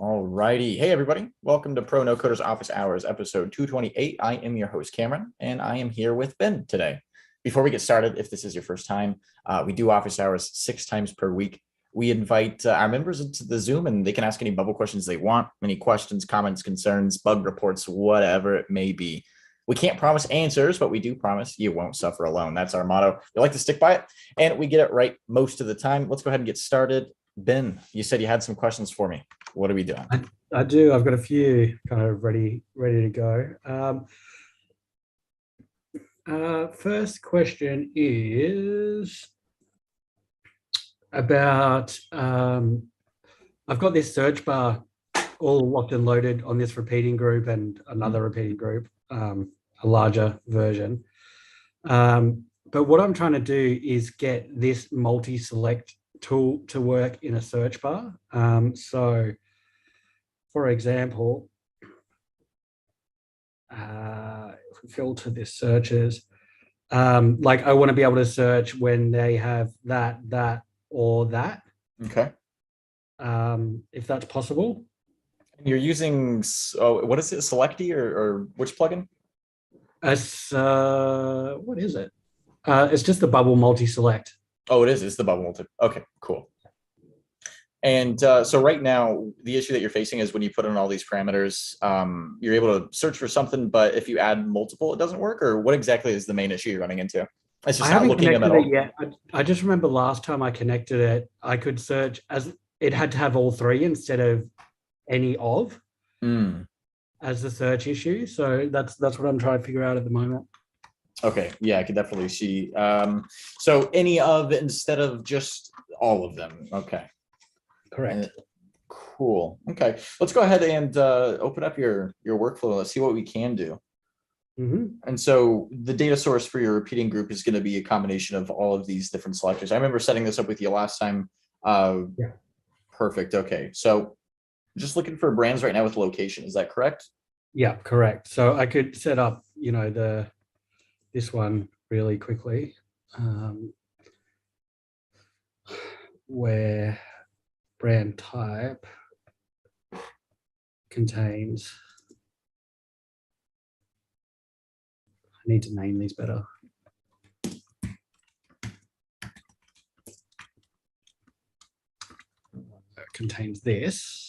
All righty. Hey, everybody. Welcome to Pro No Coders Office Hours, episode 228. I am your host, Cameron, and I am here with Ben today. Before we get started, if this is your first time, we do office hours 6 times per week. We invite our members into the Zoom, and they can ask any bubble questions they want, any questions, comments, concerns, bug reports, whatever it may be. We can't promise answers, but we do promise you won't suffer alone. That's our motto. We like to stick by it, and we get it right most of the time. Let's go ahead and get started. Ben, you said you had some questions for me. What are we doing? I do. I've got a few kind of ready to go. First question is about, I've got this search bar all locked and loaded on this repeating group and another repeating group, a larger version. But what I'm trying to do is get this multi-select tool to work in a search bar. So for example, if we filter this searches, like I want to be able to search when they have that, or that. Okay. If that's possible. You're using, what is it, Selecty or which plugin? What is it? It's just the bubble multi-select. Oh, it is. It's the bubble multi. Okay, cool. And so right now, the issue that you're facing is when you put in all these parameters, you're able to search for something, but if you add multiple, it doesn't work? Or what exactly is the main issue you're running into? It's just not looking at all. Yet. I just remember last time I connected it, I could search as it had to have all three instead of any of as the search issue. So that's what I'm trying to figure out at the moment. Okay, yeah, I could definitely see. So any of instead of just all of them. Okay. Correct. Cool. Okay, let's go ahead and open up your workflow. Let's see what we can do. And so the data source for your repeating group is going to be a combination of all of these different selectors. I remember setting this up with you last time. Yeah. Perfect. Okay, so just looking for brands right now with location. Is that correct? Yeah, correct. So I could set up, this one really quickly, where brand type contains, I need to name these better. Contains this.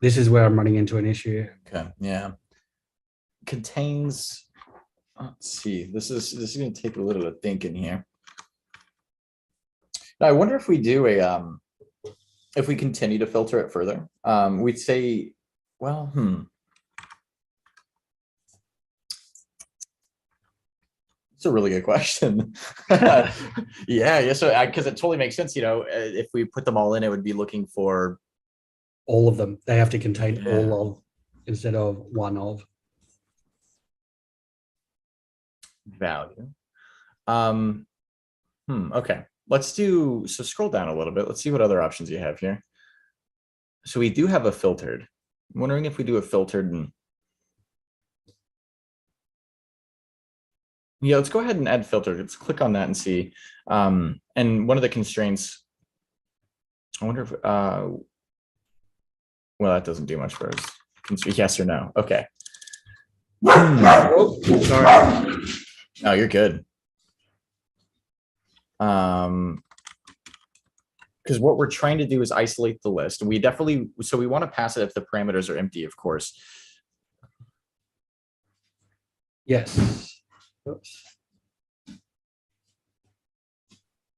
This is where I'm running into an issue. Okay, yeah. Contains, let's see, this is going to take a little bit of thinking here. Now, I wonder if we do if we continue to filter it further, we'd say, well, It's a really good question. Yeah. So because it totally makes sense, if we put them all in, it would be looking for all of them. They have to contain all of instead of one of. Value. Okay. So scroll down a little bit. Let's see what other options you have here. So we do have a filtered. I'm wondering if we do a filtered and yeah, let's go ahead and add filter. Let's click on that and see. And one of the constraints, I wonder if, well, that doesn't do much for us. Yes or no? Okay. Oh, sorry. Oh, you're good. Because what we're trying to do is isolate the list. And we want to pass it if the parameters are empty, of course. Yes. Oops.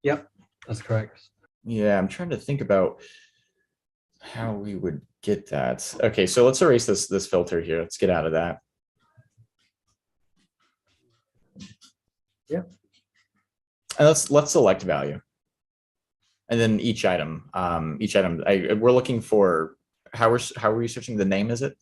Yep, that's correct. Yeah, I'm trying to think about how we would get that. Okay, so let's erase this filter here. Let's get out of that. Yep. And let's select value. And then each item, we're looking for how are we searching the name, is it?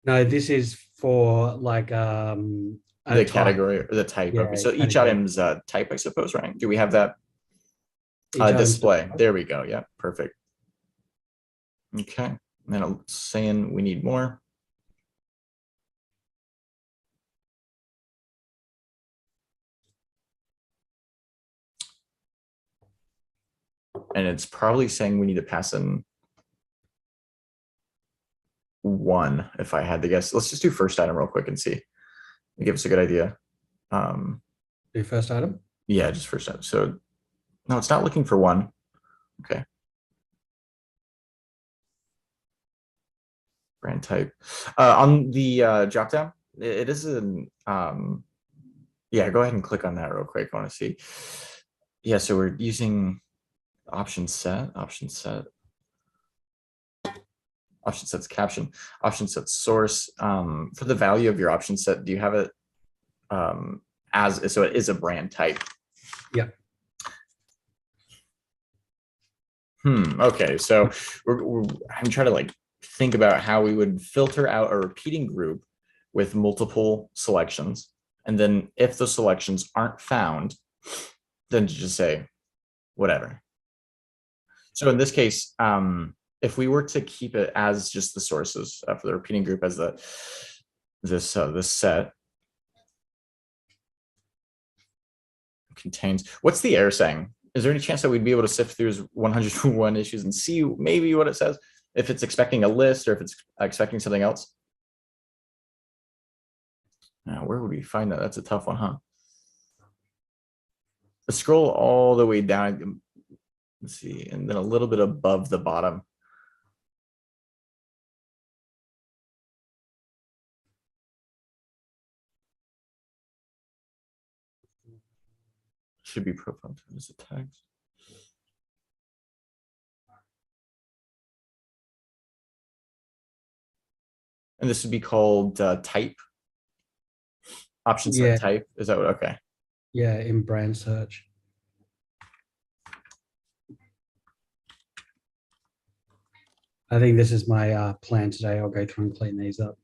No, this is for like the category or the type. Yeah, okay, so each item's type, I suppose, right? Do we have that display? There we go. Yeah, perfect. Okay, and then I'm saying we need more. And it's probably saying we need to pass in 1 if I had to guess. Let's just do first item real quick and see. Give us a good idea. Do first item. Yeah, just first item. So no, it's not looking for 1. Okay. Brand type. On the drop down, it is an yeah, go ahead and click on that real quick. I want to see. Yeah, so we're using option set's caption, option set source. For the value of your option set, do you have it as, so it is a brand type? Yeah. Okay, so I'm trying to like think about how we would filter out a repeating group with multiple selections. And then if the selections aren't found, then just say whatever. So in this case, if we were to keep it as just the sources for the repeating group as this set contains, what's the error saying? Is there any chance that we'd be able to sift through 101 issues and see maybe what it says? If it's expecting a list or if it's expecting something else? Now, where would we find that? That's a tough one, huh? Let's scroll all the way down. Let's see, and then a little bit above the bottom. Should be profile as a text. And this would be called type. Option set type. Is that what? Okay. Yeah, in brand search. I think this is my plan today. I'll go through and clean these up.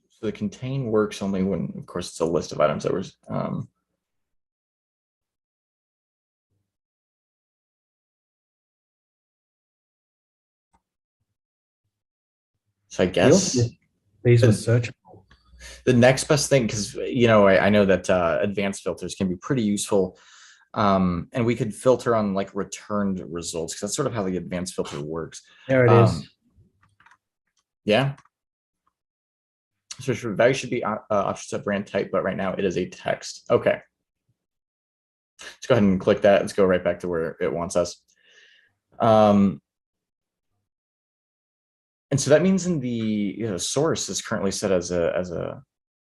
So the contain works only when, of course, it's a list of items that was. So I guess these are searchable. The next best thing, because I know that advanced filters can be pretty useful, and we could filter on like returned results because that's sort of how the advanced filter works. There it is. Yeah. So value should be option set brand type, but right now it is a text. Okay. Let's go ahead and click that. Let's go right back to where it wants us. And so that means in the source is currently set as a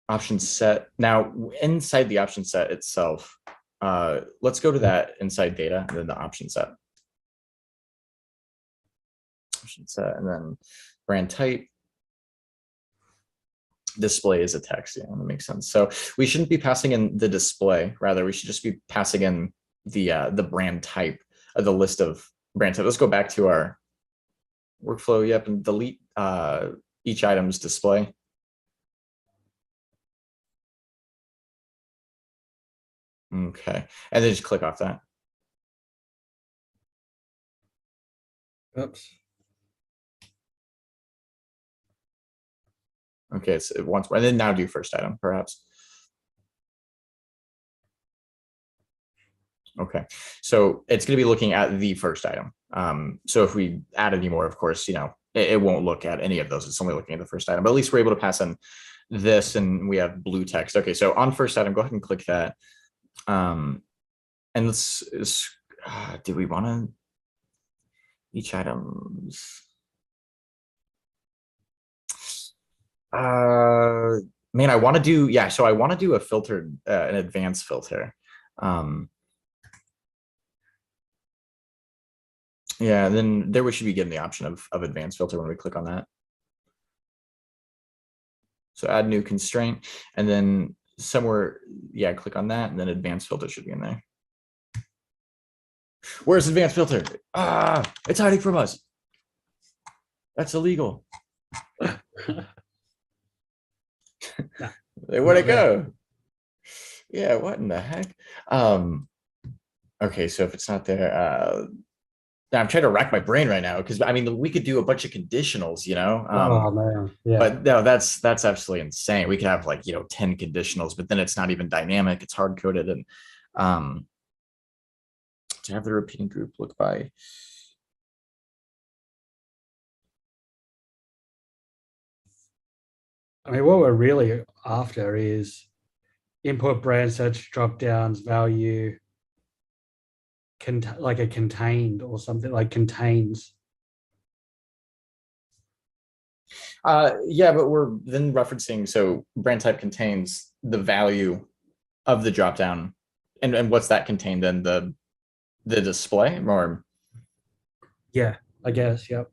option set. Now inside the option set itself, let's go to that inside data and then the option set. Option set and then brand type. Display is a text. Yeah, that makes sense. So we shouldn't be passing in the display. Rather, we should just be passing in the brand type of the list of brand type. Let's go back to our workflow. Yep, and delete each item's display. Okay, and then just click off that. Oops. Okay, so once more, and then now do first item, perhaps. Okay, so it's going to be looking at the first item. So if we add any more, of course, it won't look at any of those. It's only looking at the first item, but at least we're able to pass in this and we have blue text. Okay, so on first item, go ahead and click that. And let's, do we want to each items? Man, I want to do, yeah, so I want to do a filtered, an advanced filter. Yeah, then there we should be given the option of advanced filter when we click on that. So add new constraint, and then somewhere, yeah, click on that, and then advanced filter should be in there. Where's advanced filter? It's hiding from us. That's illegal. Where'd it go? Yeah, what in the heck? Okay, so if it's not there, I'm trying to rack my brain right now because I mean we could do a bunch of conditionals, Oh man, yeah. but no, that's absolutely insane. We could have like 10 conditionals, but then it's not even dynamic; it's hard coded, and um, to have the repeating group look by. I mean, what we're really after is input brand search drop downs value like a contained or something like contains. Yeah, but we're then referencing so brand type contains the value of the dropdown, and what's that contained in the display or Yeah, I guess. Yep.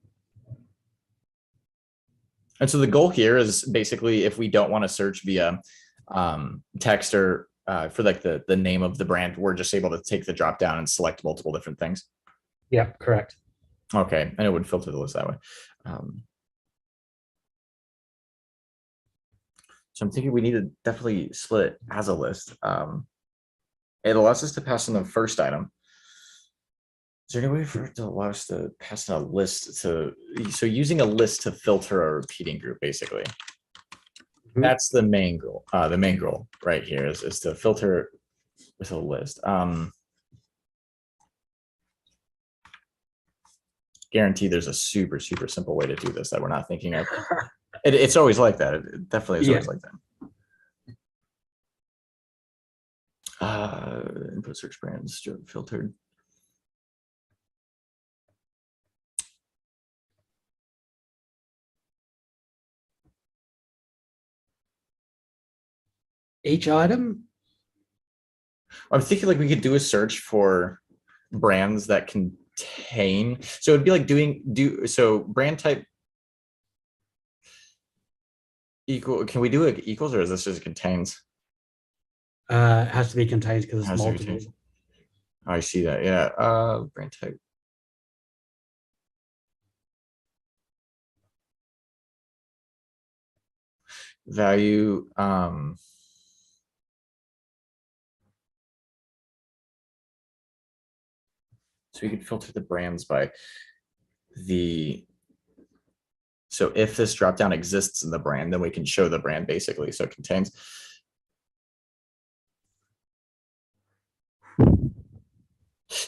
and so the goal here is basically if we don't want to search via text or for like the name of the brand, we're just able to take the drop down and select multiple different things. Yeah, correct. Okay, and it would filter the list that way. So I'm thinking we need to definitely split it as a list. It allows us to pass in the first item. Is there any way for it to allow us to pass in a list so using a list to filter a repeating group, basically? That's the main goal. The main goal right here is to filter with a list. Guarantee there's a super simple way to do this that we're not thinking of. It's always like that. It definitely is always like that. Input search brands filtered. Each item. I'm thinking like we could do a search for brands that contain. So it'd be like so brand type equal. Can we do it equals or is this just contains? It has to be contained because it's multiple. I see that. Yeah. Brand type. Value. So we could filter the brands by so if this dropdown exists in the brand, then we can show the brand basically. So it contains.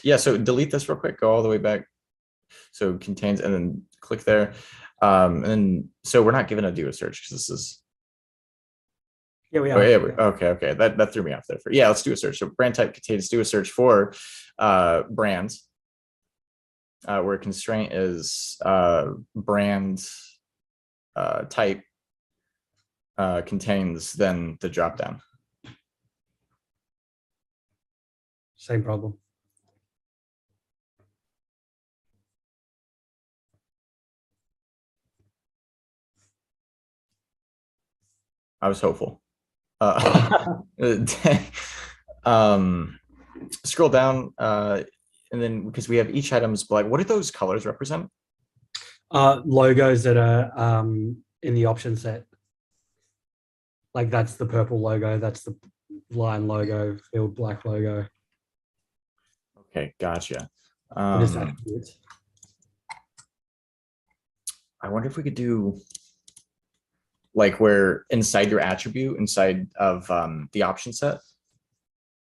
Yeah, so delete this real quick, go all the way back. So contains and then click there. And then so we're not given a do a search because this is. Yeah, we Oh, are. yeah, okay. That threw me off there. Yeah, let's do a search. So brand type contains do a search for brands. Where constraint is brand type contains then the dropdown. Same problem. I was hopeful. Um, scroll down, and then because we have each item's black. What do those colors represent? Logos that are in the option set. Like that's the purple logo, that's the line logo, field black logo. Okay, gotcha. Attributes. I wonder if we could do like where inside your attribute, inside of the option set,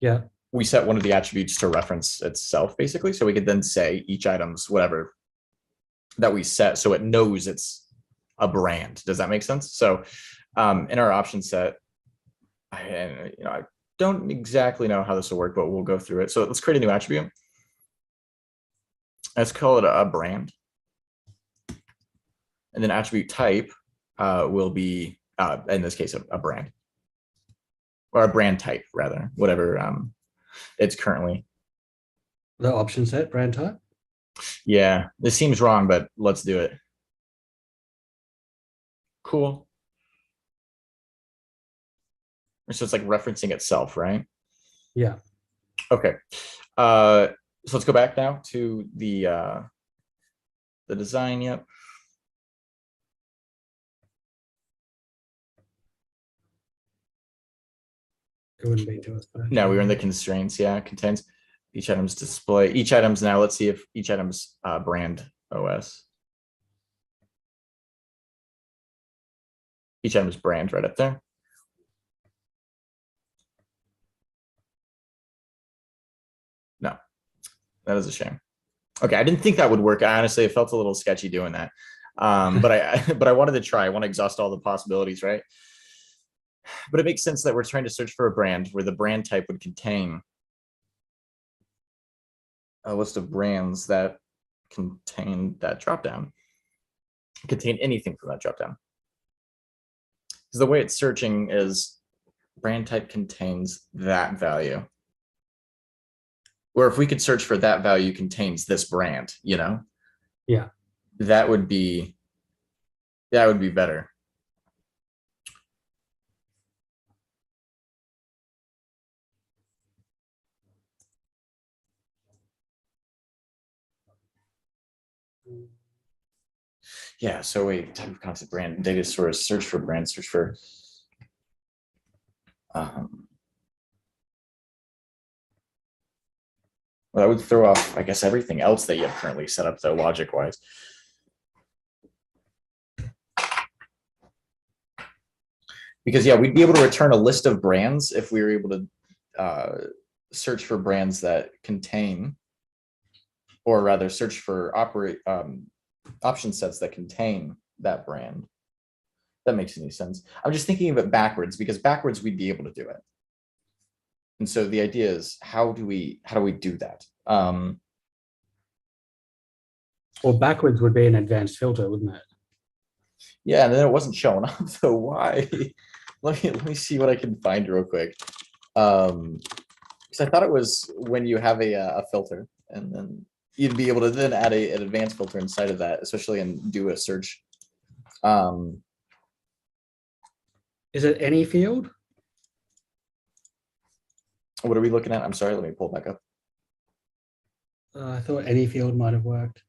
Yeah. we set one of the attributes to reference itself, basically. So we could then say each item's whatever that we set so it knows it's a brand. Does that make sense? So in our option set, I don't exactly know how this will work, but we'll go through it. So let's create a new attribute. Let's call it a brand. And then attribute type will be, in this case, a brand. Or a brand type, rather, whatever it's currently. The option set, brand type? Yeah, this seems wrong, but let's do it. Cool. So it's like referencing itself, right? Yeah. Okay. So let's go back now to the design. Yep. It wouldn't be to us. No, we were in the constraints. Yeah, contains. Each item's display. Each item's now. Let's see if each item's brand OS. Each item's brand right up there. No, that is a shame. Okay, I didn't think that would work. I honestly, it felt a little sketchy doing that. But I wanted to try. I want to exhaust all the possibilities, right? But it makes sense that we're trying to search for a brand where the brand type would contain a list of brands that contain that dropdown, contain anything from that dropdown. Because the way it's searching is brand type contains that value. Or if we could search for that value contains this brand, you know? Yeah. That would be better. Yeah, so wait, type of concept, brand, data source, search for brand, search for well, that would throw off, I guess, everything else that you have currently set up though, logic-wise. Because yeah, we'd be able to return a list of brands if we were able to search for brands that contain, or rather search for option sets that contain that brand. That makes any sense. I'm just thinking of it backwards, because backwards we'd be able to do it. And so the idea is, how do we do that? Well, backwards would be an advanced filter, wouldn't it? Yeah, and then it wasn't showing up. So why? Let me see what I can find real quick. Because I thought it was when you have a filter, and then you'd be able to then add an advanced filter inside of that, especially and do a search. Is it any field? What are we looking at? I'm sorry, let me pull it back up. I thought any field might have worked.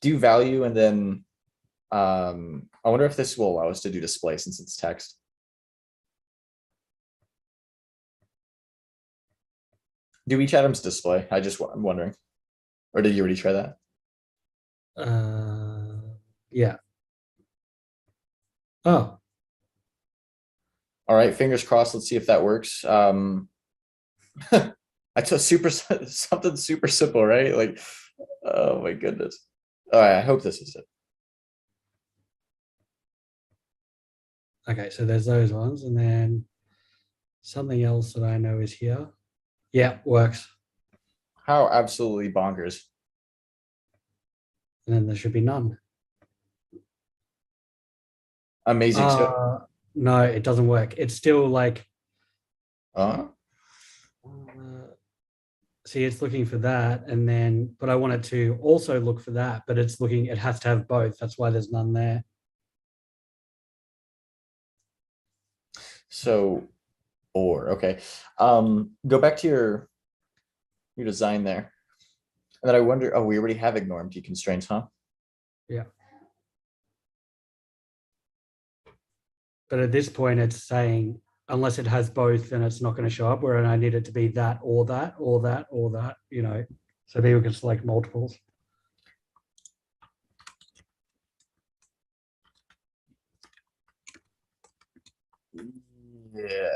Do value, and then I wonder if this will allow us to do display since it's text. Do each item's display? I'm wondering. Or did you already try that? Yeah. Oh. All right, fingers crossed. Let's see if that works. I took something super simple, right? Like, oh my goodness. All right, I hope this is it. Okay, so there's those ones, and then something else that I know is here. Yeah, works. How absolutely bonkers. And then there should be none. Amazing. No, it doesn't work. It's still like. See, it's looking for that, and then, but I want it to also look for that, but it's looking, it has to have both. That's why there's none there. So, okay. Go back to your design there. And then I wonder, oh, we already have ignore empty constraints, huh? Yeah. But at this point, it's saying, unless it has both, then it's not going to show up, where I need it to be that, or that, or that, or that, you know, so people can select multiples. Yeah.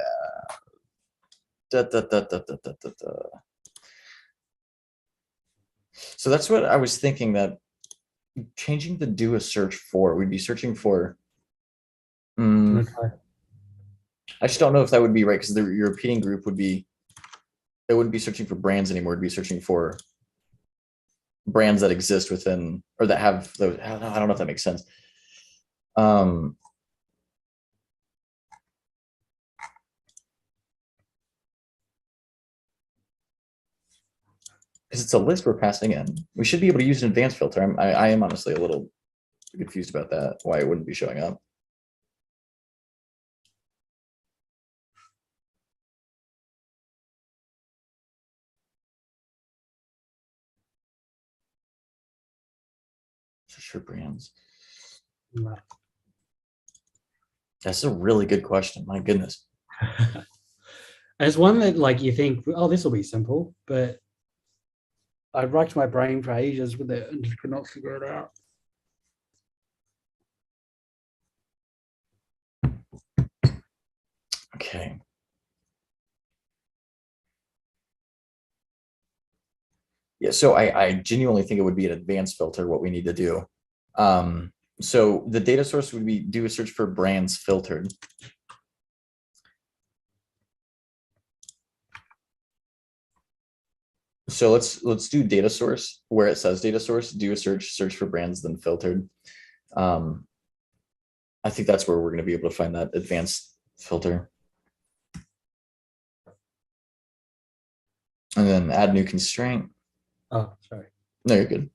So that's what I was thinking, that changing the do a search for, we'd be searching for. I just don't know if that would be right, because your repeating group would be, it wouldn't be searching for brands anymore. It'd be searching for brands that exist within, or that have those. I don't know if that makes sense. Because it's a list we're passing in. We should be able to use an advanced filter. I am honestly a little confused about that, why it wouldn't be showing up. Search for brands. No. That's a really good question. My goodness. It's one that, like, you think, oh, this will be simple, but I racked my brain for ages with it and just could not figure it out. Okay. Yeah, so I genuinely think it would be an advanced filter what we need to do. So the data source would be do a search for brands filtered. So let's do data source where it says data source, do a search for brands, then filtered. I think that's where we're going to be able to find that advanced filter. And then add new constraint. Oh, sorry. No, you're good.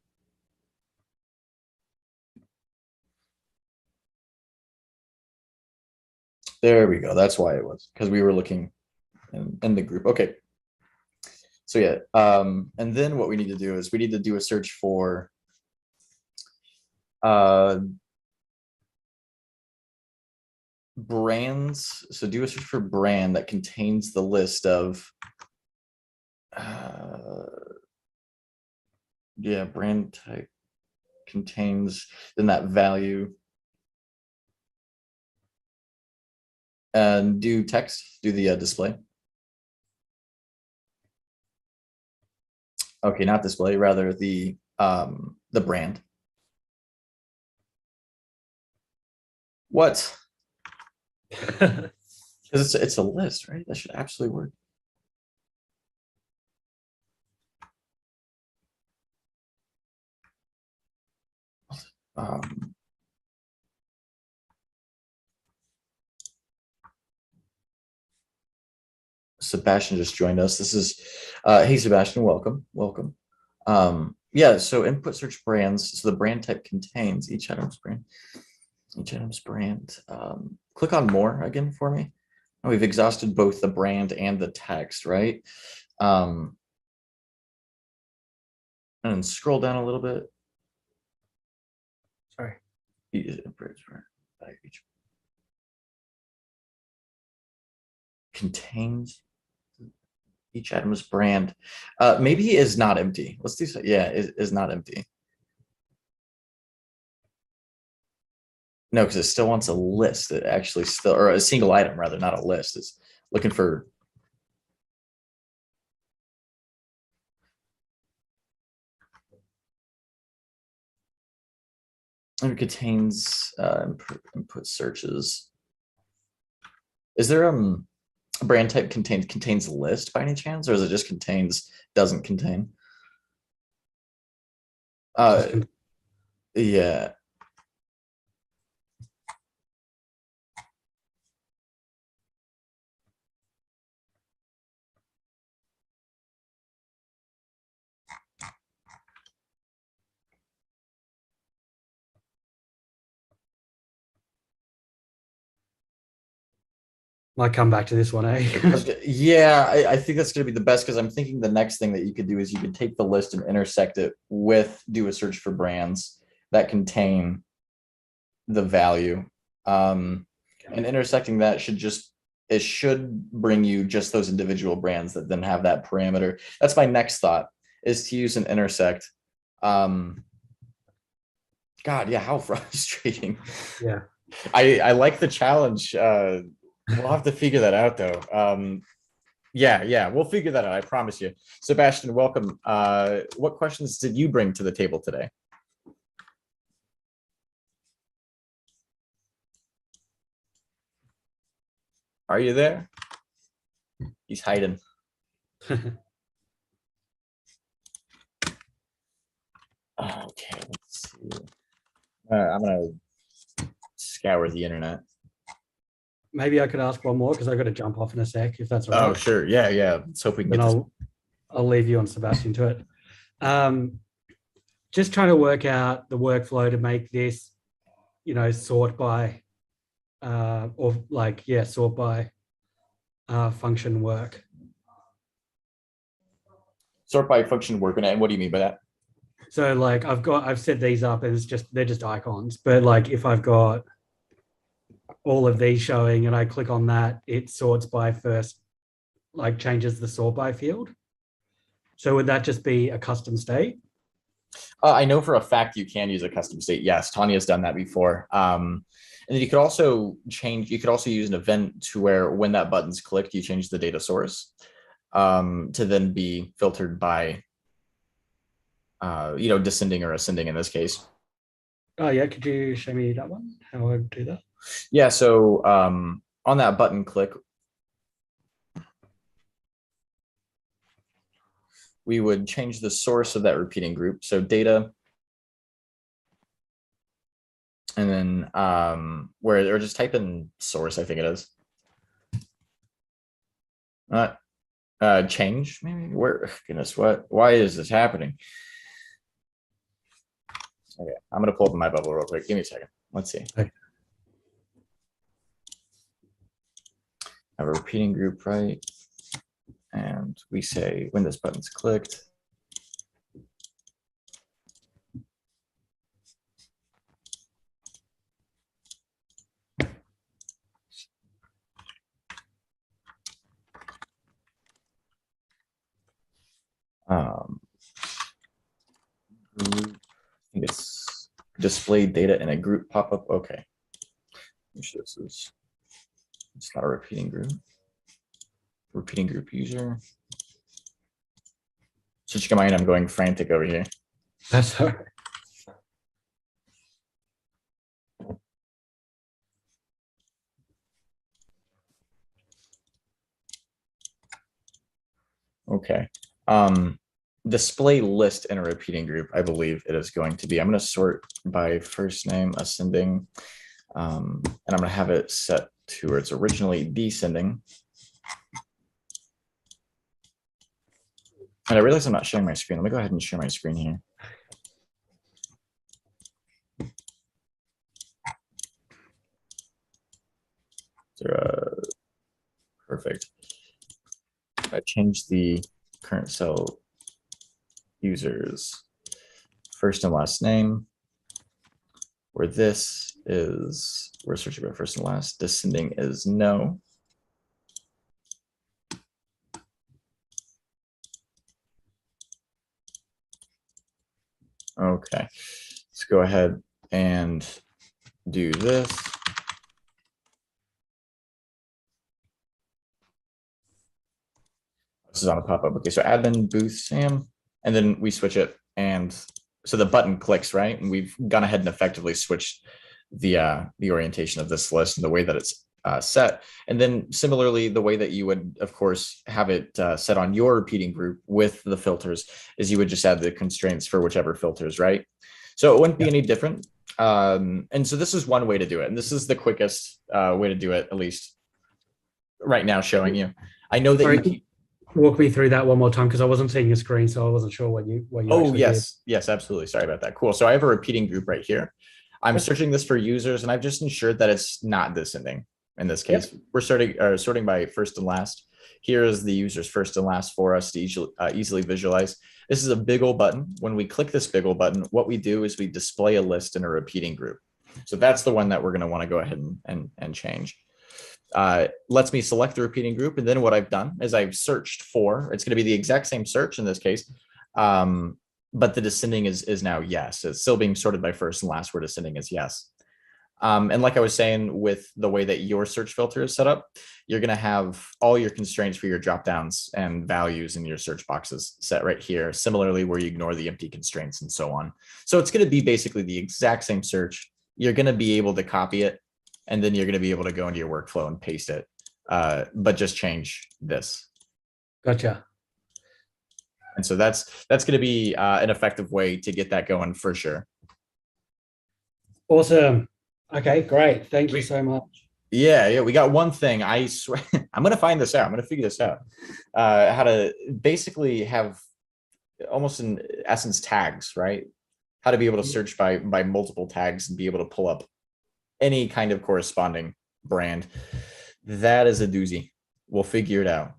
There we go. That's why it was, because we were looking in the group. Okay. So yeah, and then what we need to do is we need to do a search for brands. So do a search for brand that contains the list of yeah, brand type contains then that value. And do text, do the display. Okay, not display, rather the brand. What? Because it's a list, right? That should absolutely work. Sebastian just joined us. This is hey Sebastian, welcome. Yeah, so input search brands. So the brand type contains each item's brand. Click on more again for me. And we've exhausted both the brand and the text, right? And then scroll down a little bit. Sorry. Contains each item's brand. Maybe is not empty. Let's do so. Yeah, is not empty. No, because it still wants a list. It actually still, or a single item rather, not a list. It's looking for. And it contains input searches. Is there a brand type contains list by any chance, or is it just contains doesn't contain? Yeah. Might come back to this one, eh? Yeah, I think that's going to be the best because I'm thinking the next thing that you could do is you could take the list and intersect it with do a search for brands that contain the value. And intersecting that should bring you just those individual brands that then have that parameter. That's my next thought is to use an intersect. God, yeah, how frustrating. Yeah. I like the challenge. We'll have to figure that out though. Yeah, we'll figure that out. I promise you. Sebastian, welcome. What questions did you bring to the table today? Are you there? He's hiding. Okay, let's see. I'm gonna scour the internet. Maybe I could ask one more because I got to jump off in a sec, if that's all right. Oh, sure. Yeah. Let's hope we can get this. I'll leave you on Sebastian to it. Just trying to work out the workflow to make this, sort by, sort by function work. Sort by function work, and what do you mean by that? So I've set these up as they're just icons, but if I've got all of these showing and I click on that, it sorts by first, changes the sort by field. So would that just be a custom state? I know for a fact you can use a custom state. Yes, Tanya's done that before. And then you could also you could also use an event to where when that button's clicked, you change the data source to then be filtered by, descending or ascending in this case. Oh yeah, could you show me that one? How I would do that? Yeah, so on that button click, we would change the source of that repeating group. So data, and then or just type in source, I think it is. Change, maybe. Goodness, why is this happening? Okay, I'm gonna pull up my bubble real quick. Give me a second. Let's see. Okay. I have a repeating group, right? And we say when this button's clicked. I think it's display data in a group pop-up. Okay. It's not a repeating group. Repeating group user. Switching my mind, I'm going frantic over here. That's all right. Okay. Display list in a repeating group, I believe it is going to be. I'm going to sort by first name ascending, and I'm going to have it set to where it's originally descending. And I realize I'm not sharing my screen. Let me go ahead and share my screen here. So, perfect. I changed the current cell users first and last name, where this is, we're searching by first and last, descending is no. Okay, let's go ahead and do this. This is on a pop-up. Okay, so admin booth Sam, and then we switch it, and so the button clicks, right? And we've gone ahead and effectively switched the orientation of this list and the way that it's set. And then similarly, the way that you would, of course, have it set on your repeating group with the filters is you would just add the constraints for whichever filters, right? So it wouldn't be any different. And so this is one way to do it. And this is the quickest way to do it, at least right now, showing you. I know that Sorry, walk me through that one more time because I wasn't seeing your screen, so I wasn't sure what you Oh, yes. Did. Yes, absolutely. Sorry about that. Cool. So I have a repeating group right here. I'm searching this for users, and I've just ensured that it's not descending. In this case, we're sorting by first and last. Here is the user's first and last for us to easily visualize. This is a big old button. When we click this big old button, what we do is we display a list in a repeating group. So that's the one that we're going to want to go ahead and change. Lets me select the repeating group. And then what I've done is I've searched for, it's going to be the exact same search in this case. But the descending is now yes. It's still being sorted by first and last where descending is yes. And like I was saying, with the way that your search filter is set up, you're going to have all your constraints for your dropdowns and values in your search boxes set right here. Similarly, where you ignore the empty constraints and so on. So it's going to be basically the exact same search. You're going to be able to copy it, and then you're going to be able to go into your workflow and paste it, but just change this. Gotcha. And so that's going to be an effective way to get that going for sure. Awesome. Okay, great. Thank you so much. Yeah, we got one thing. I swear, I'm going to find this out. I'm going to figure this out. How to basically have almost in essence tags, right? How to be able to search by multiple tags and be able to pull up any kind of corresponding brand. That is a doozy. We'll figure it out.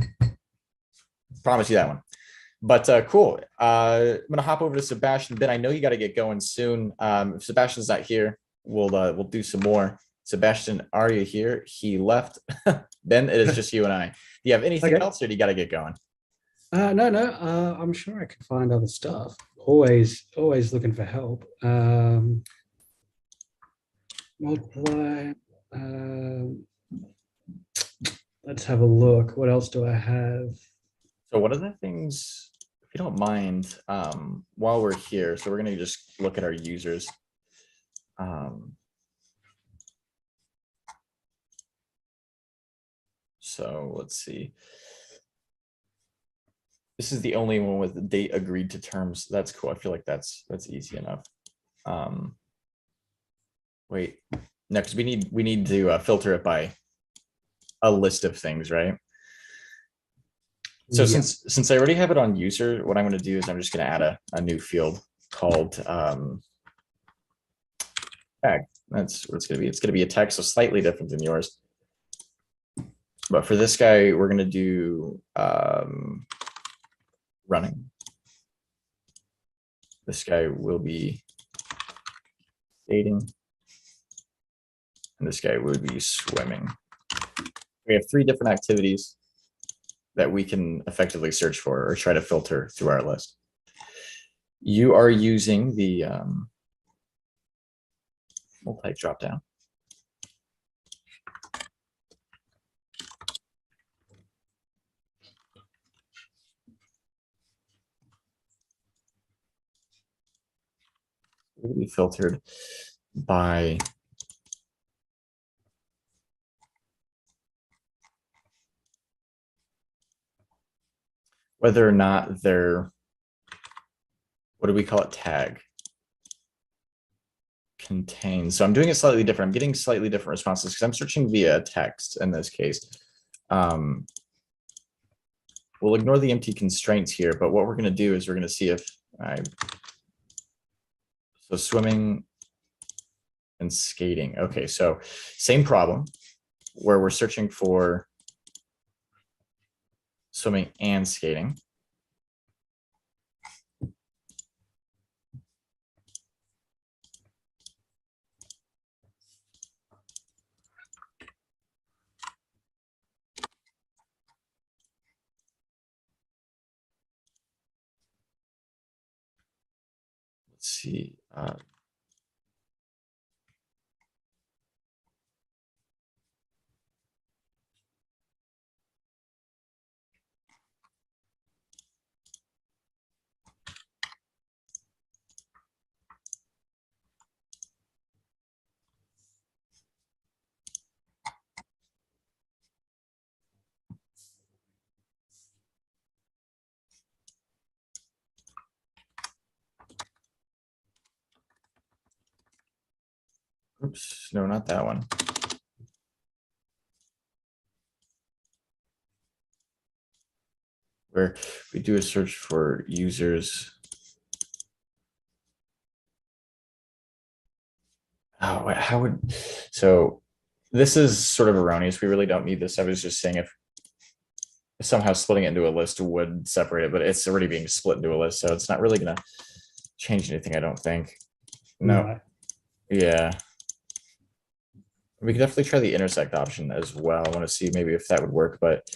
Promise you that one. But cool. I'm gonna hop over to Sebastian. Ben, I know you got to get going soon. If Sebastian's not here, we'll do some more. Sebastian, are you here? He left. Ben, it is just you and I. Do you have anything else, or do you got to get going? No. I'm sure I can find other stuff. Always looking for help. Multiply. Um, let's have a look. What else do I have? So one of the things, if you don't mind, while we're here, so we're gonna just look at our users. So let's see. This is the only one with the date agreed to terms. That's cool. I feel like that's easy enough. Wait, next we need to filter it by a list of things, right? So Yeah. since I already have it on user, what I'm going to do is I'm just going to add a new field called tag. That's what it's going to be. It's going to be a text, so slightly different than yours. But for this guy, we're going to do running. This guy will be skating. And this guy would be swimming. We have 3 different activities that we can effectively search for or try to filter through our list. You are using the we'll type drop down. It will be filtered by whether or not they're, what do we call it, tag contains. So I'm doing it slightly different. I'm getting slightly different responses because I'm searching via text in this case. We'll ignore the empty constraints here, but what we're going to do is we're going to see if so swimming and skating. Okay, so same problem where we're searching for swimming and skating. Let's see. Oops, no, not that one. Where we do a search for users. Oh, how would, so this is sort of erroneous. We really don't need this. I was just saying if somehow splitting it into a list would separate it, but it's already being split into a list, so it's not really going to change anything, I don't think. No. Right. Yeah. We could definitely try the intersect option as well. I want to see maybe if that would work, but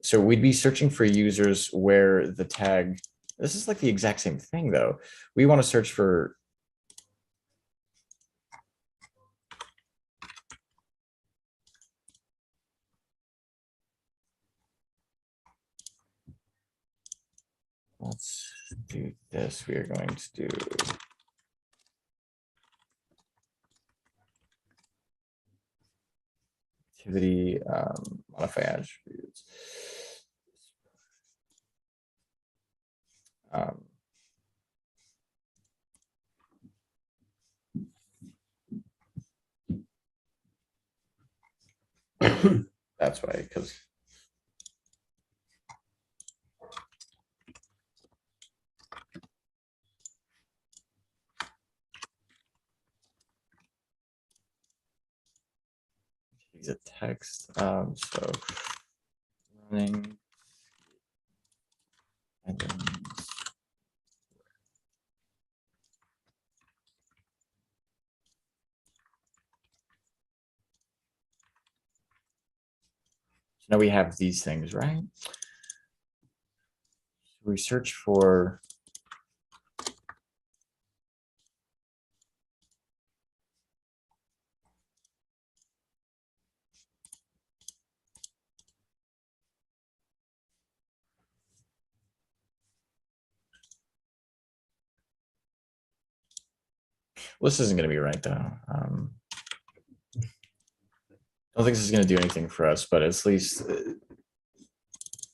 so we'd be searching for users where the tag, this is like the exact same thing though. We want to search for let's do this. We are going to do activity, modify attributes. That's why, because he's a text. So running and then so now we have these things, right? we search for well, this isn't going to be right though. I don't think this is going to do anything for us, but at least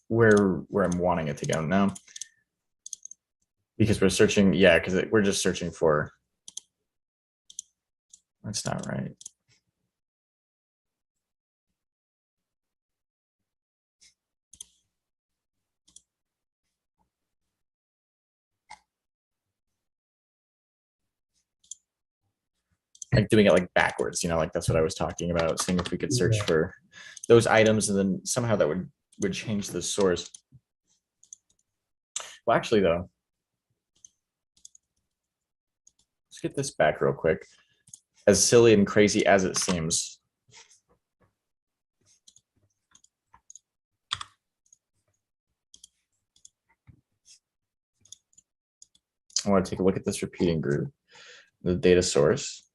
where I'm wanting it to go now. Because we're searching, yeah, because we're just searching for, that's not right. Like doing it like backwards, like that's what I was talking about, seeing if we could search for those items and then somehow that would change the source. Well, actually though, let's get this back real quick. As silly and crazy as it seems, I want to take a look at this repeating group, the data source.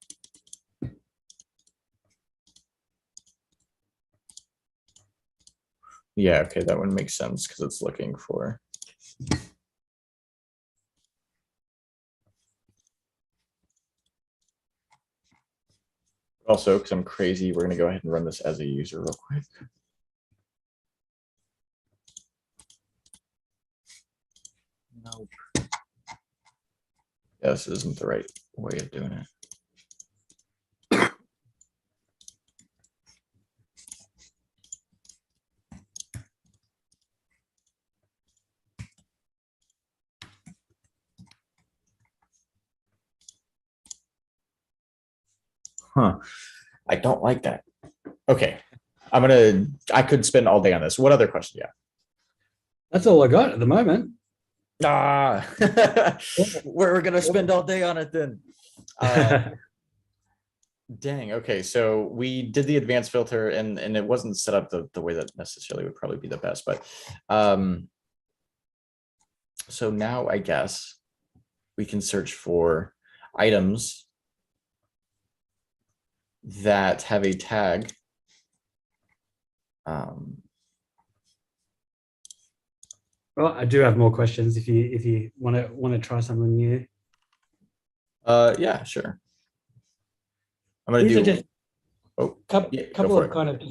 Yeah, okay, that one makes sense because it's looking for. Also, because I'm crazy, we're going to go ahead and run this as a user real quick. Nope. Yeah, this isn't the right way of doing it. Huh. I don't like that. Okay. I could spend all day on this. What other question? Yeah. That's all I got at the moment. Ah, we're going to spend all day on it then. Dang. Okay. So we did the advanced filter and it wasn't set up the way that necessarily would probably be the best, but so now I guess we can search for items that have a tag. Well, I do have more questions if you want to try something new. Yeah, sure. I'm gonna do just couple of kind of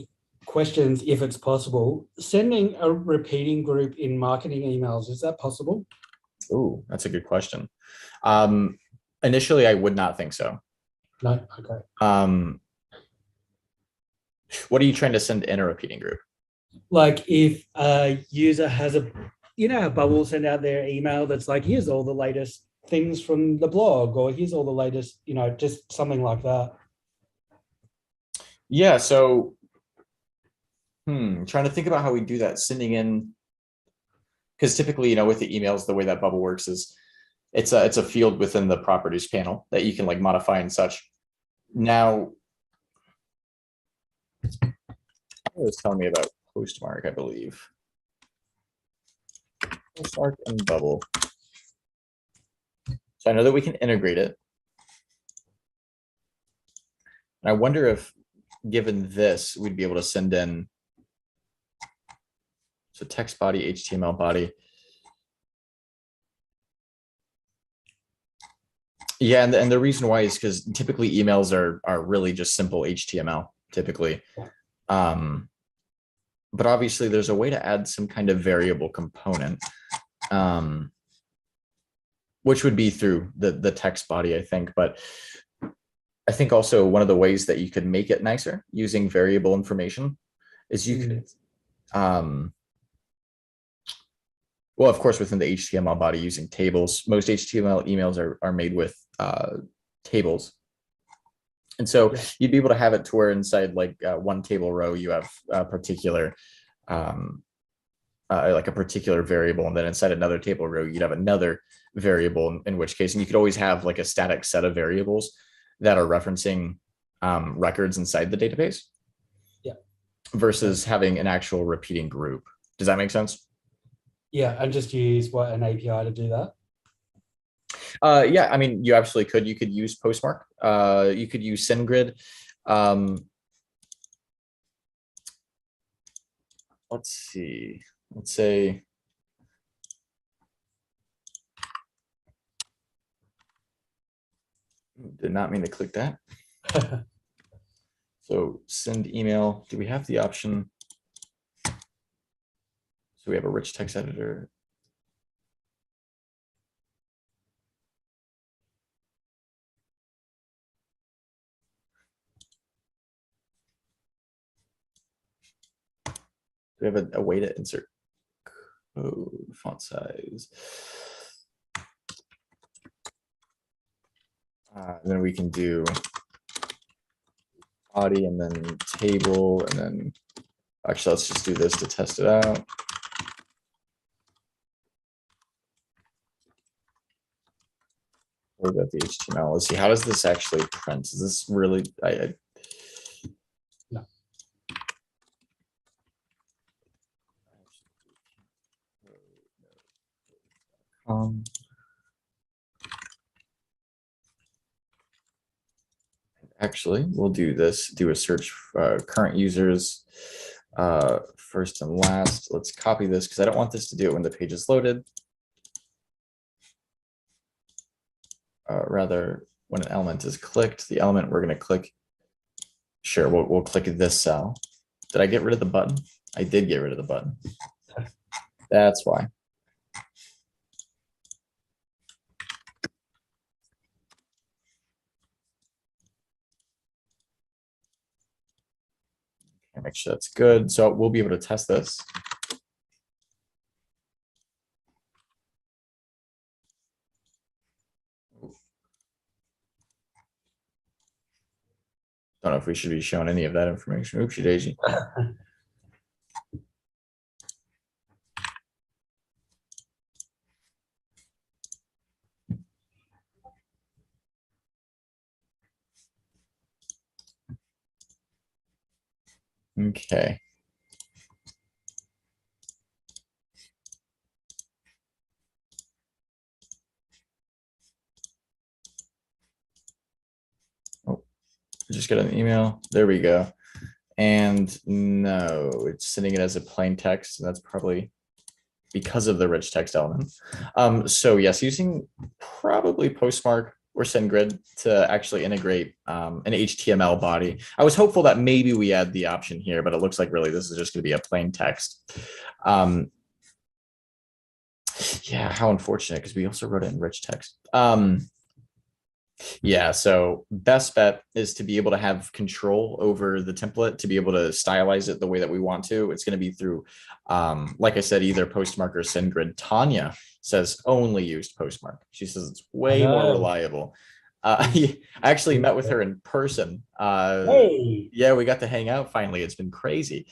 questions, if it's possible. Sending a repeating group in marketing emails, is that possible? Oh, that's a good question. Initially, I would not think so. No, okay. What are you trying to send in a repeating group? Like if a user has a bubble send out their email that's like, here's all the latest things from the blog, or here's all the latest, just something like that. Yeah, so trying to think about how we do that, sending in, because typically, with the emails, the way that bubble works is it's a field within the properties panel that you can like modify and such. Now, it was telling me about postmark, I believe. Postmark and bubble. So I know that we can integrate it. And I wonder if, given this, we'd be able to send in, so text body, HTML body. Yeah, and the reason why is because typically emails are really just simple HTML, typically. But obviously there's a way to add some kind of variable component, which would be through the text body, I think. But I think also one of the ways that you could make it nicer using variable information is you could, well, of course, within the HTML body using tables. Most HTML emails are made with tables. And so you'd be able to have it to where inside like one table row, you have a particular, like a particular variable. And then inside another table row, you'd have another variable, in which case, and you could always have like a static set of variables that are referencing records inside the database. Yeah. Versus having an actual repeating group. Does that make sense? Yeah, and just use an API to do that. Yeah, I mean, you absolutely could. You could use Postmark. You could use SendGrid. Let's see. Let's say did not mean to click that. So send email. Do we have the option? So we have a rich text editor. Do we have a way to insert code, font size? Then we can do body and then table, and then actually let's just do this to test it out. Load up the HTML. Let's see, how does this actually print? Is this really No. Actually, we'll do this, do a search current users first and last. Let's copy this because I don't want this to do it when the page is loaded. Rather, when an element is clicked, the element we're going to click. Sure, we'll click this cell. Did I get rid of the button? I did get rid of the button. That's why. Okay, make sure that's good. So we'll be able to test this. Don't know if we should be showing any of that information. Oopsie daisy. Okay. Oh, just got an email. There we go. And no, it's sending it as a plain text. And that's probably because of the rich text element. So yes, using probably Postmark or SendGrid to actually integrate an HTML body. I was hopeful that maybe we add the option here, but it looks like really this is just going to be a plain text. Yeah, how unfortunate, because we also wrote it in rich text. Yeah, so best bet is to be able to have control over the template, to be able to stylize it the way that we want to. It's going to be through, like I said, either Postmark or SendGrid. Tanya says only used Postmark. She says it's way more reliable. I actually met with her in person. Hey. Yeah, we got to hang out finally. It's been crazy.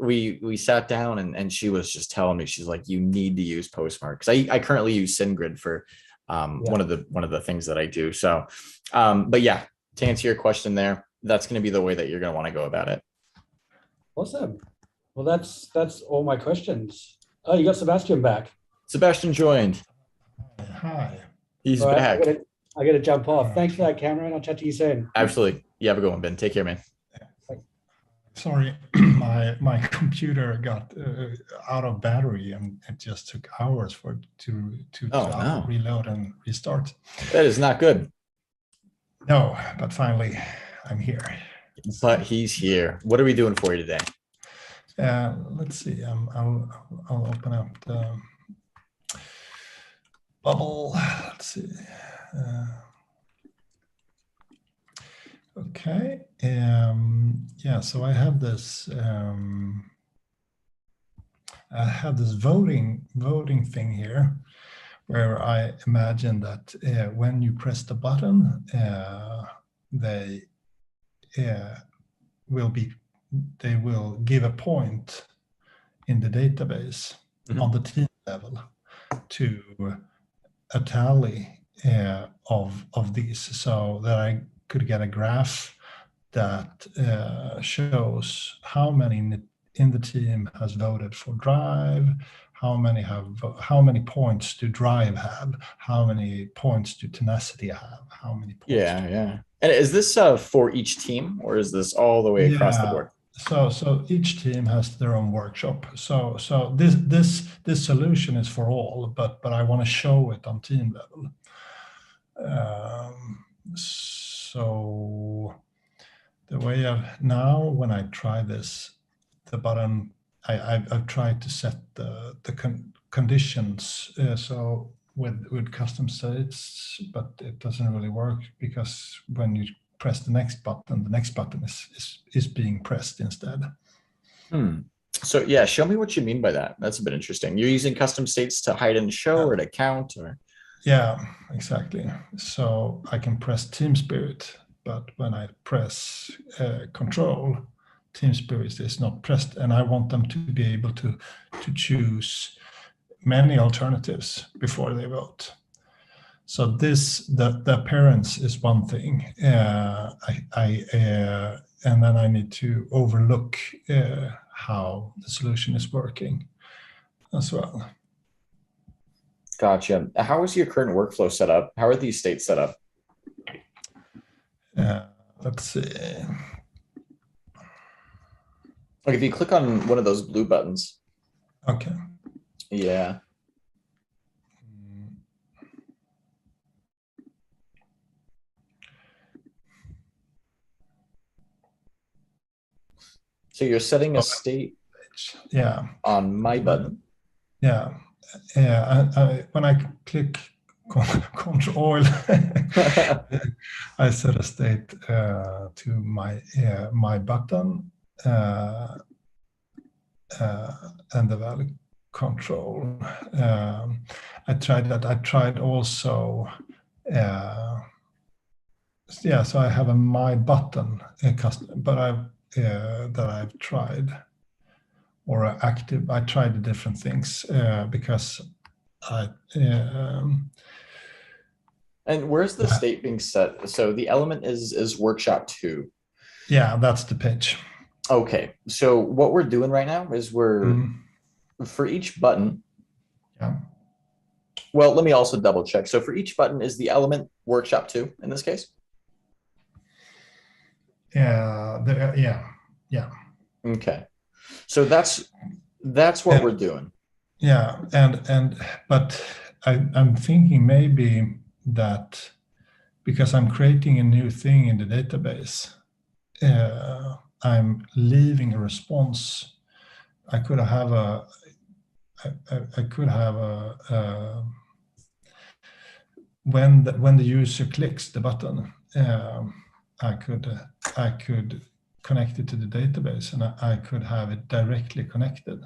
We sat down and she was just telling me, she's like, you need to use Postmark, because I currently use SendGrid for one of the things that I do. So, but yeah, to answer your question there, that's going to be the way that you're going to want to go about it. Awesome. Well, that's all my questions. Oh, you got Sebastian back. Sebastian joined. Hi. He's back. I got to jump off. Thanks for that, Cameron. I'll chat to you soon. Absolutely. You have a good one, Ben. Take care, man. Sorry, my computer got out of battery, and it just took hours for it to reload and restart. That is not good. No, but finally I'm here. But he's here. What are we doing for you today? Let's see. I'll open up the bubble. Let's see. Okay. Yeah. So I have this. I have this voting thing here, where I imagine that when you press the button, they will give a point in the database on the team level to a tally of these, so that I could get a graph that shows how many in the team has voted for drive, how many points do drive have, how many points do tenacity have, how many points Yeah. And is this for each team, or is this all the way across the board? So each team has their own workshop. So this solution is for all, but I want to show it on team level. So the way now when I try this, the button I've tried to set the conditions so with custom states, but it doesn't really work because when you press the next button is being pressed instead. So yeah, show me what you mean by that. That's a bit interesting. You're using custom states to hide and show or to count, or? Yeah, exactly. So I can press team spirit, but when I press control, team spirit is not pressed, and I want them to be able to choose many alternatives before they vote. So the appearance is one thing. And then I need to overlook how the solution is working as well. Gotcha. How is your current workflow set up? How are these states set up? Let's see. Like if you click on one of those blue buttons. Okay. Yeah. So you're setting a state on my button. Yeah. When I click control, I set a state to my button and the value control. I tried that. I tried also. So I have a my button custom, but that I've tried. Or active. I tried the different things because and where's the state being set? So the element is workshop 2. Yeah, that's the page. Okay, so what we're doing right now is for each button. Yeah. Well, let me also double check. So for each button, is the element workshop 2 in this case? Yeah. Okay. So that's what we're doing. Yeah, but I'm thinking maybe that because I'm creating a new thing in the database, I'm leaving a response. I could have a when the user clicks the button, I could connect it to the database, and I could have it directly connected.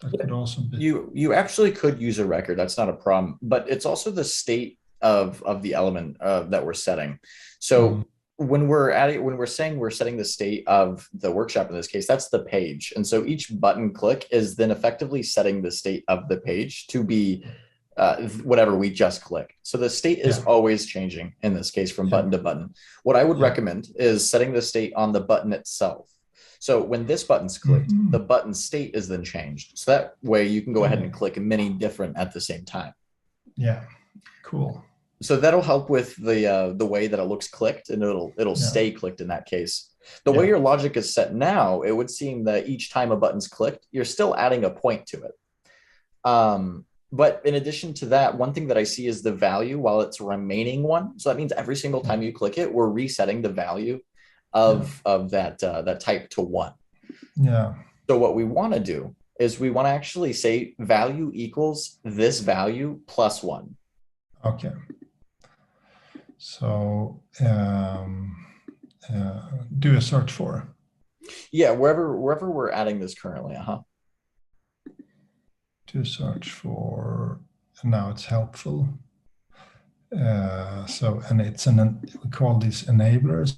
That could also be. You actually could use a record. That's not a problem. But it's also the state of the element that we're setting. So when we're saying we're setting the state of the workshop in this case, that's the page. And so each button click is then effectively setting the state of the page to be whatever we just click. So the state is always changing in this case from button to button. What I would recommend is setting the state on the button itself. So when this button's clicked, the button state is then changed. So that way you can go ahead and click many different at the same time. Yeah, cool. So that'll help with the way that it looks clicked, and it'll stay clicked in that case. The way your logic is set now, it would seem that each time a button's clicked, you're still adding a point to it. But in addition to that, one thing that I see is the value while it's remaining 1. So that means every single time you click it, we're resetting the value of that type to 1. Yeah. So what we want to do is we want to actually say value equals this value plus 1. Okay. So do a search for. Yeah, wherever we're adding this currently. To search for. Now it's helpful. And it's we call these enablers.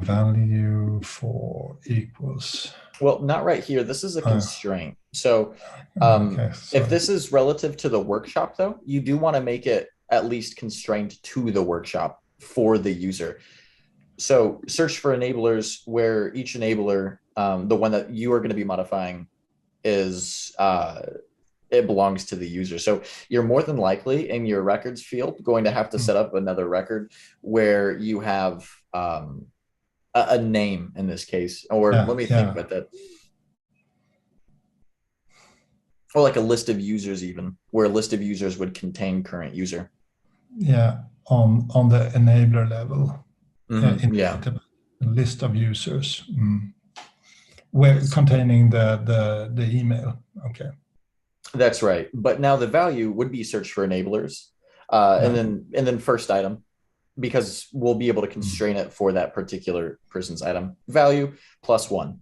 Value for equals. Well, not right here. This is a constraint. So if this is relative to the workshop, though, you do want to make it at least constrained to the workshop for the user. So search for enablers where each enabler the one that you are going to be modifying is it belongs to the user. So you're more than likely in your records field going to have to set up another record where you have a name in this case, or let me think about that. Or like a list of users, even where a list of users would contain current user. Yeah, on the enabler level. Yeah. A list of users where containing the email. Okay. That's right. But now the value would be search for enablers, and then first item, because we'll be able to constrain it for that particular person's item. Value +1.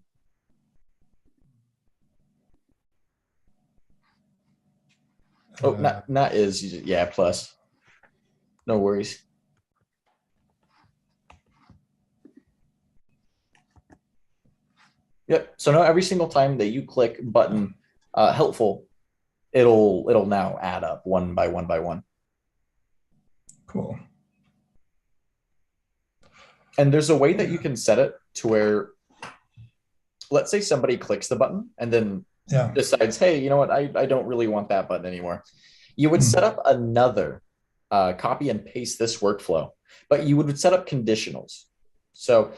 Oh, not is, yeah, plus. No worries. Yep. So now every single time that you click button helpful, it'll now add up one by one by one. Cool. And there's a way that you can set it to where, let's say somebody clicks the button and then decides, hey, you know what, I don't really want that button anymore. You would set up another copy and paste this workflow, but you would set up conditionals. So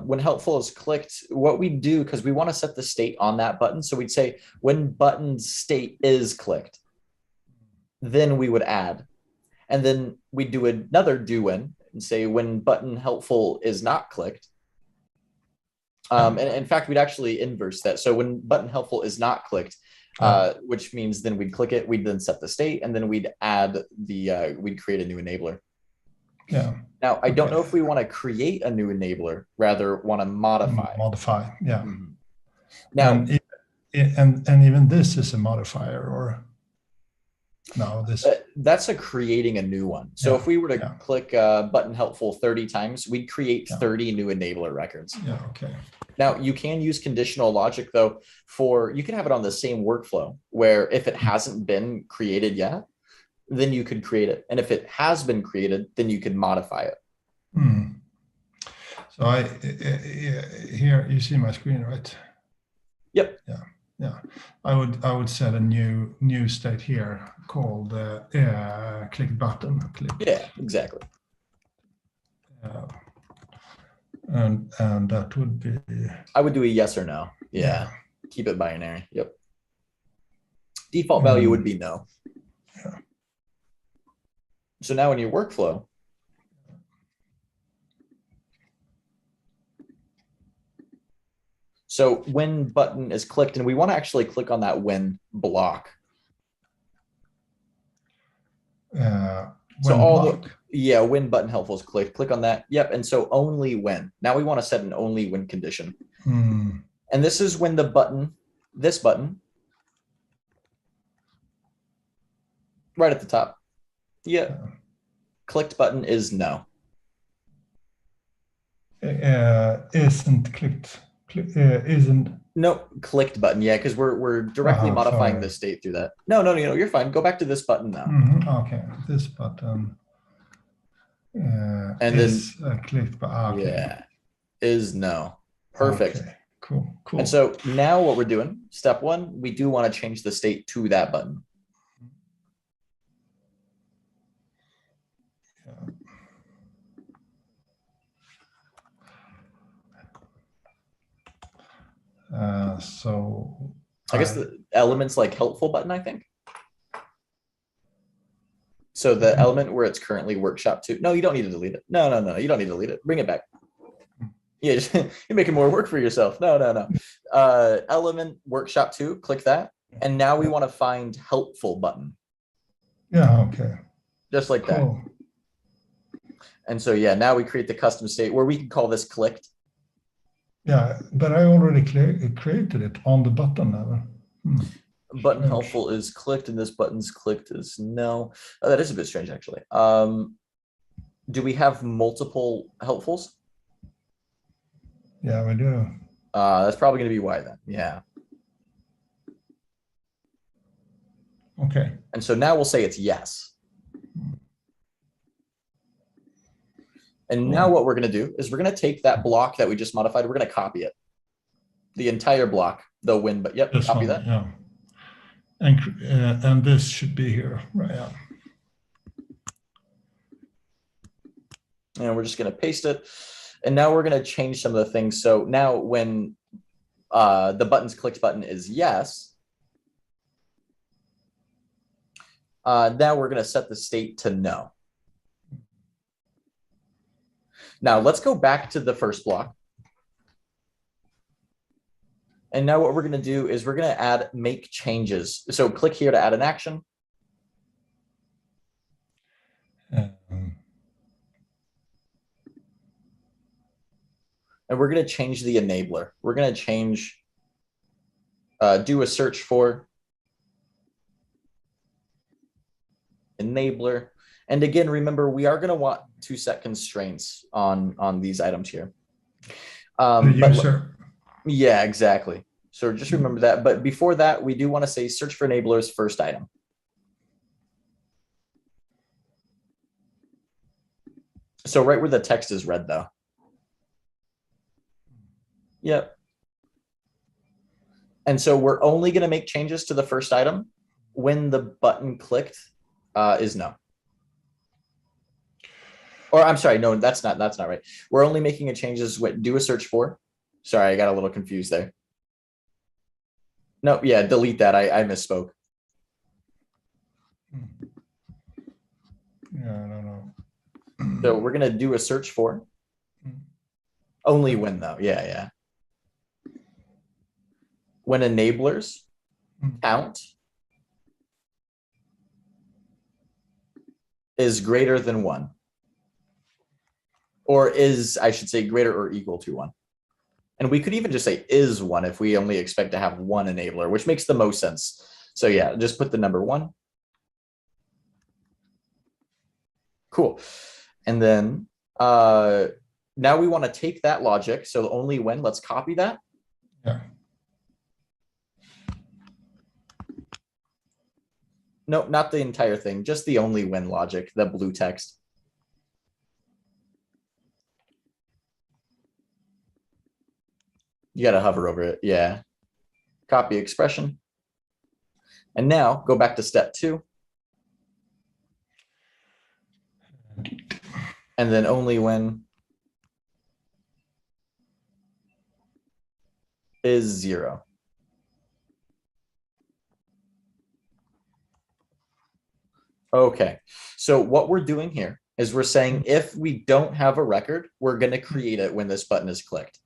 when helpful is clicked, what we do, because we want to set the state on that button, so we'd say when button state is clicked, then we would add. And then we do another do when and say when button helpful is not clicked. And in fact, we'd actually inverse that. So when button helpful is not clicked, which means then we'd click it, we'd then set the state, and then we'd add the, we'd create a new enabler. Yeah. Now, I don't know if we want to create a new enabler, rather want to modify. Modify, yeah. Now, and even this is a modifier, or no? This that's a creating a new one. So if we were to click button helpful 30 times, we'd create 30 new enabler records. Yeah. Okay. Now, you can use conditional logic, though, you can have it on the same workflow where if it hasn't been created yet, then you could create it. And if it has been created, then you could modify it. So here you see my screen, right? Yep. Yeah. I would set a new state here called click button. Click. Yeah, exactly. And that would be. I would do a yes or no. Yeah. Keep it binary. Yep. Default value would be no. Yeah. So now in your workflow, so when button is clicked, and we want to actually click on that when block. When button helpful is clicked, click on that. Yep. And so only when. Now we want to set an only when condition. And this is when the button, this button, right at the top. Clicked button is no. Isn't clicked. Isn't. No, clicked button. Yeah, because we're directly modifying the state through that. No, you're fine. Go back to this button now. Okay, this button. And is then clicked button. Yeah, is no. Perfect. Okay. Cool. And so now what we're doing, step one, we do want to change the state to that button. So I guess the elements like helpful button, I think. So the element where it's currently workshop 2. No, you don't need to delete it. No, you don't need to delete it. Bring it back. Yeah, you're making more work for yourself. No. Element workshop 2, click that. And now we want to find helpful button. Yeah, okay. Just like that. And so, now we create the custom state where we can call this clicked. Yeah, but I already created it on the button level. Button helpful is clicked, and this button's clicked is no. Oh, that is a bit strange, actually. Do we have multiple helpfuls? Yeah, we do. That's probably going to be why then. Yeah. Okay. And so now we'll say it's yes. And now what we're going to do is we're going to take that block that we just modified. We're going to copy it. the entire block, they'll win, but yep, This copy one, that. yeah. And this should be here, right? Yeah. And we're just going to paste it. And now we're going to change some of the things. So now when the button's clicked button is yes, now we're going to set the state to no. Now let's go back to the first block. And now what we're going to do is we're going to add make changes. So click here to add an action. And we're going to change the enabler. We're going to change, do a search for enabler. And again, remember, we are going to want to set constraints on these items here. The user. Yeah, exactly. So just remember that. But before that, we do want to say search for enablers first item. So right where the text is red, though. Yep. And so we're only going to make changes to the first item when the button clicked is no. Or I'm sorry, no, that's not right. We're only making a changes when do a search for. Sorry, I got a little confused there. No, yeah, delete that. I misspoke. Yeah, I don't know. So we're going to do a search for. Only when though. Yeah, yeah. When enablers count is greater than 1. Or is, I should say, greater or equal to 1. And we could even just say is 1 if we only expect to have one enabler, which makes the most sense. So yeah, just put the number 1. Cool. And then now we want to take that logic. So only when, let's copy that. Yeah. No, not the entire thing, just the only when logic, the blue text. You got to hover over it. Yeah. Copy expression. And now go back to step 2. And then only when is 0. Okay, so what we're doing here is we're saying if we don't have a record, we're going to create it when this button is clicked.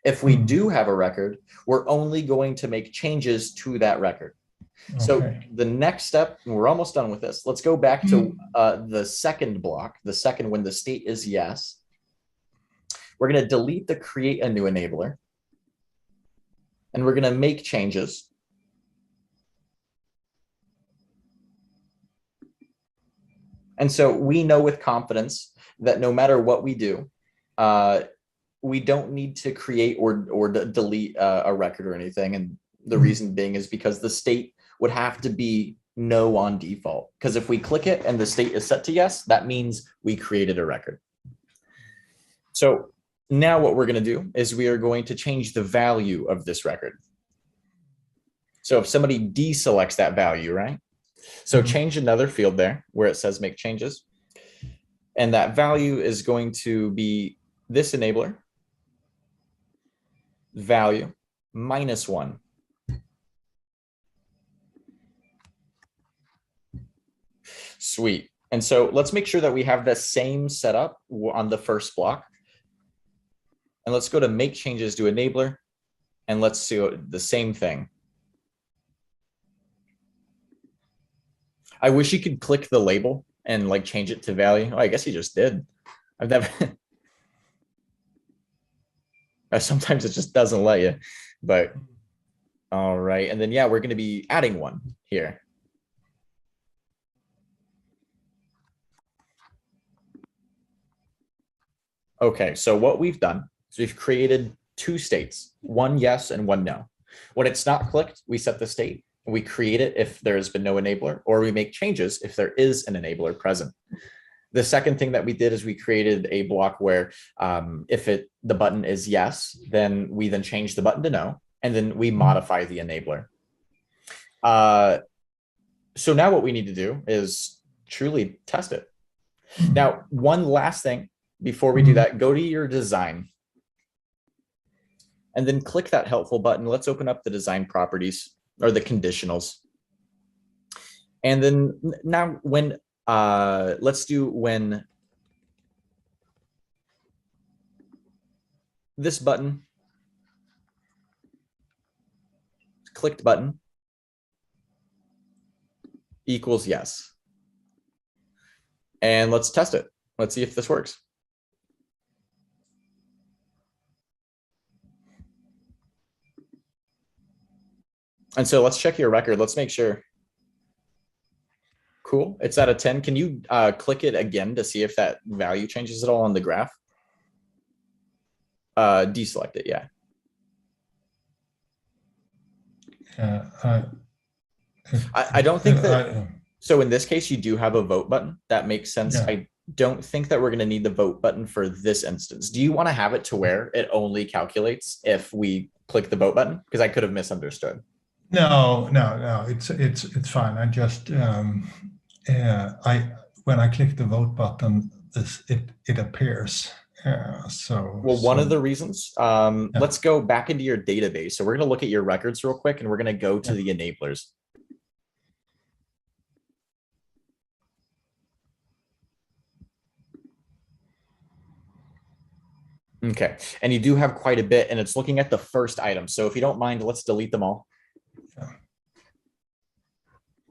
If we do have a record, we're only going to make changes to that record. Okay. So the next step, and we're almost done with this, let's go back to the second block, the second when the state is yes. We're going to delete the create a new enabler. And we're going to make changes. And so we know with confidence that no matter what we do, we don't need to create or delete a record or anything. And the reason being is because the state would have to be no on default. Because if we click it and the state is set to yes, that means we created a record. So now what we're going to do is we are going to change the value of this record. So if somebody deselects that value, right? So change another field there where it says make changes. And that value is going to be this enabler value -1. Sweet. And so let's make sure that we have the same setup on the first block. And let's go to make changes to enabler. And let's do the same thing. I wish you could click the label and like change it to value. Oh, I guess you just did. I've never. Sometimes it just doesn't let you, but all right. And then, yeah, we're going to be adding one here. Okay, so what we've done is we've created 2 states, one yes and one no. When it's not clicked, we set the state. We create it if there has been no enabler, or we make changes if there is an enabler present. The second thing that we did is we created a block where if the button is yes, then we then change the button to no. and then we modify the enabler. So now what we need to do is truly test it. Now, one last thing before we do that, go to your design and then click that helpful button. Let's open up the design properties or the conditionals. And then now when, let's do when this button, clicked button equals yes. And let's test it. Let's see if this works. And so let's check your record. Let's make sure. Cool. It's at a 10. Can you click it again to see if that value changes at all on the graph? Deselect it. Yeah. I don't think that. So in this case, you do have a vote button. That makes sense. Yeah. I don't think that we're going to need the vote button for this instance. Do you want to have it to where it only calculates if we click the vote button? Because I could have misunderstood. No, it's fine. I just when I click the vote button, it appears. Well, one of the reasons, let's go back into your database. So we're going to look at your records real quick, and we're going to go to the enablers. Okay, and you do have quite a bit, and it's looking at the first item. So if you don't mind, let's delete them all. Yeah.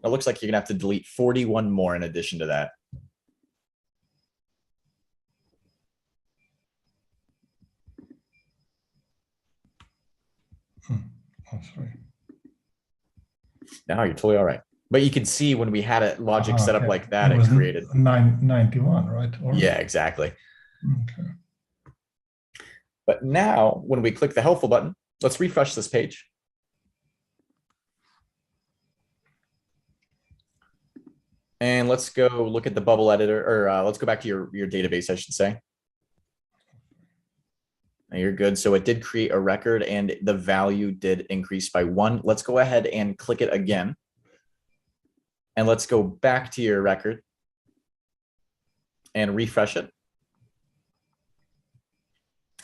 It looks like you're gonna have to delete 41 more in addition to that. Oh, sorry. No, you're totally all right. But you can see when we had a logic set up like that, it it created 991, right? Or... Yeah, exactly. Okay. But now when we click the helpful button, let's refresh this page. And let's go look at the bubble editor, or let's go back to your database, I should say. You're good. So it did create a record and the value did increase by 1. Let's go ahead and click it again. And let's go back to your record and refresh it.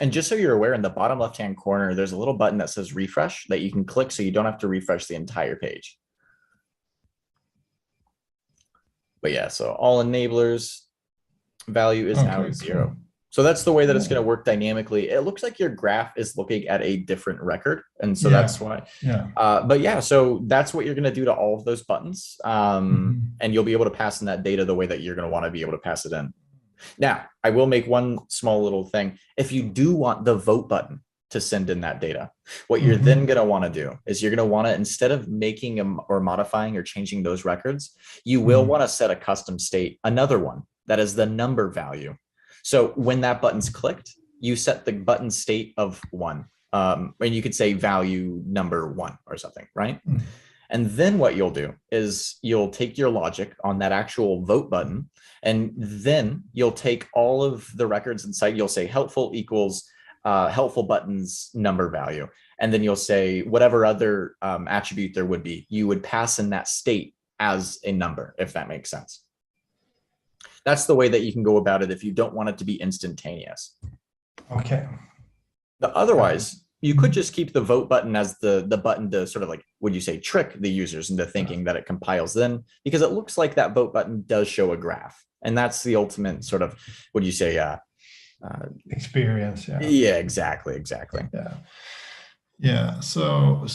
And just so you're aware, in the bottom left-hand corner, there's a little button that says refresh that you can click so you don't have to refresh the entire page. But yeah, so all enablers value is now 0. Cool. So that's the way that it's going to work dynamically. It looks like your graph is looking at a different record. And so that's why. Yeah. But yeah, so that's what you're going to do to all of those buttons. And you'll be able to pass in that data the way that you're going to want to be able to pass it in. Now, I will make one small little thing. If you do want the vote button to send in that data, what you're then going to want to do is you're going to want to, instead of making them or modifying or changing those records, you will want to set a custom state, another one that is the number value. So when that button's clicked, you set the button state of 1. And you could say value number 1 or something, right? And then what you'll do is you'll take your logic on that actual vote button, and then you'll take all of the records inside. You'll say helpful equals helpful buttons number value. And then you'll say whatever other attribute there would be, you would pass in that state as a number, if that makes sense. That's the way that you can go about it if you don't want it to be instantaneous. Okay. Otherwise, you could just keep the vote button as the button to sort of like, would you say, trick the users into thinking that it compiles then, because it looks like that vote button does show a graph. And that's the ultimate sort of, what do you say? Experience. Yeah. Yeah, exactly. Yeah. Yeah. So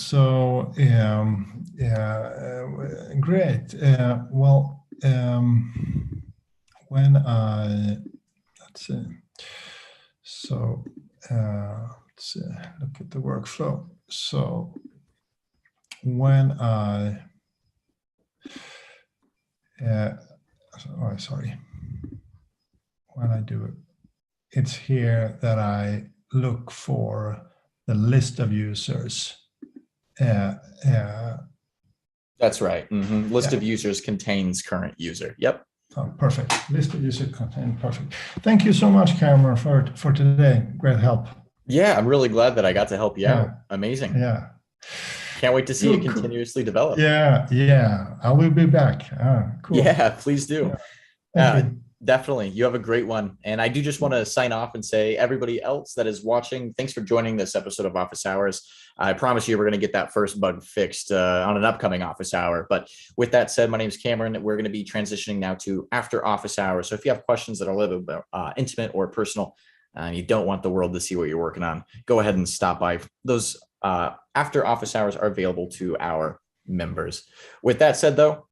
great. Well, when I, let's see. So, let's see, look at the workflow. So when I, sorry, when I do it, it's here that I look for the list of users. That's right. List of users contains current user. Yep. Oh, perfect. List of user content. Perfect. Thank you so much, Cameron, for today. Great help. Yeah, I'm really glad that I got to help you out. Amazing. Yeah. Can't wait to see Cool, it cool. continuously develop. Yeah, I will be back. Cool. Yeah, please do. Yeah. Thank you. Definitely. You have a great one. And I do just want to sign off and say, everybody else that is watching, thanks for joining this episode of Office Hours. I promise you we're going to get that first bug fixed on an upcoming office hour. But with that said, my name is Cameron. We're going to be transitioning now to after office hours. So if you have questions that are a little bit intimate or personal, and you don't want the world to see what you're working on, go ahead and stop by. Those after office hours are available to our members. With that said, though,